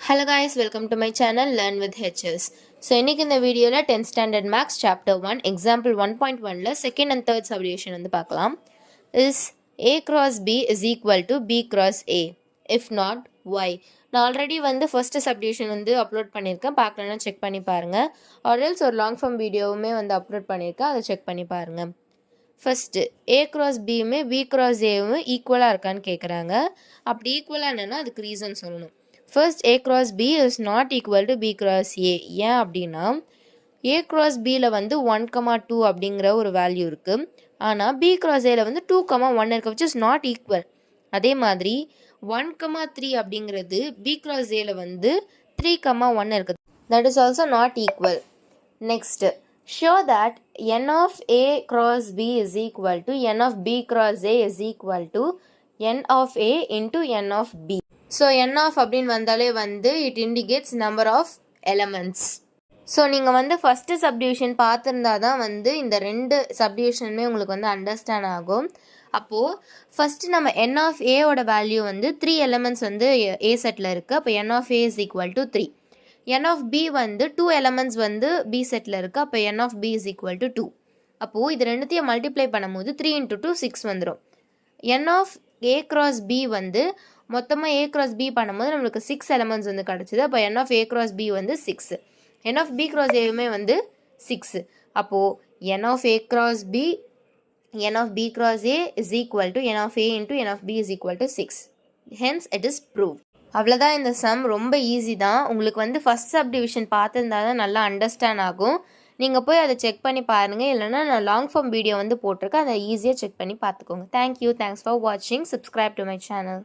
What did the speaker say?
Hello guys, welcome to my channel Learn with HS. So இன்னைக்கு இந்த வீடியோல 10th standard max chapter 1 example 1.1ல second and third subdivision வந்து பார்க்கலாம். Is a cross b is equal to b cross a? If not, why? நான் already வந்து first subdivision வந்து upload பண்ணியிருக்கேன், பார்க்கலன்னா செக் பண்ணி பாருங்கள். ஆர்எல்ஸ் ஒரு லாங் ஃபார்ம் வீடியோவுமே வந்து அப்லோட் பண்ணியிருக்கேன், அதை செக் பண்ணி பாருங்கள். ஃபஸ்ட்டு ஏ கிராஸ் பியுமே பி கிராஸ் ஏவும் ஈக்குவலாக இருக்கான்னு கேட்குறாங்க. அப்படி ஈக்குவலாக என்னென்னா அதுக்கு ரீசன் சொல்லணும். First A cross B is not equal to B cross A. ஏன் அப்படின்னா ஏ கிராஸ் பியில் வந்து 1,2 அப்படிங்கிற ஒரு வேல்யூ இருக்குது. ஆனால் பி கிராஸ் ஏல வந்து 2,1 இருக்குது, விச் இஸ் நாட் ஈக்குவல். அதே மாதிரி 1,3 அப்படிங்கிறது பி கிராஸ் ஏல வந்து 3,1 இருக்குது. That is also not equal. Next show that n of a cross b is equal to n of b cross a is equal to n of a into n of b. So n of அப்படின்னு வந்தாலே வந்து it indicates number of elements. So நீங்கள் வந்து first subdivision பார்த்துருந்தா தான் வந்து இந்த ரெண்டு சப்டிவிஷனுமே உங்களுக்கு வந்து அண்டர்ஸ்டாண்ட் ஆகும். அப்போது ஃபஸ்ட்டு நம்ம n of a-ஓட வேல்யூ வந்து 3 எலமெண்ட்ஸ் வந்து a செட்டில் இருக்குது. அப்போ n of a is equal to 3. n of b வந்து 2 எலமெண்ட்ஸ் வந்து b செட்டில் இருக்குது. அப்போ n of b is equal to 2. அப்போது இது ரெண்டுத்தையும் மல்டிப்ளை பண்ணும்போது 3 into 2 6 வந்துடும். n of a cross b வந்து மொத்தமாக a cross b பண்ணும்போது நம்மளுக்கு 6 எலமெண்ட்ஸ் வந்து கிடச்சிது. அப்போ n of a cross b வந்து 6. n of b cross a-யுமே வந்து 6. அப்போது n of a cross b n of b cross a is equal to n of a into n of b is equal to 6. Hence it is proved. அவ்வளோதான். இந்த some ரொம்ப easy தான். உங்களுக்கு வந்து first subdivision பார்த்துருந்தா தான் நல்லா understand ஆகும். நீங்கள் போய் அதை செக் பண்ணி பாருங்கள், இல்லைனா நான் லாங் ஃபார்ம் வீடியோ வந்து போட்டிருக்கேன், அதை ஈஸியாக செக் பண்ணி பார்த்துக்கோங்க. தேங்க்யூ, தேங்க்ஸ் ஃபார் வாட்சிங். Subscribe to my channel.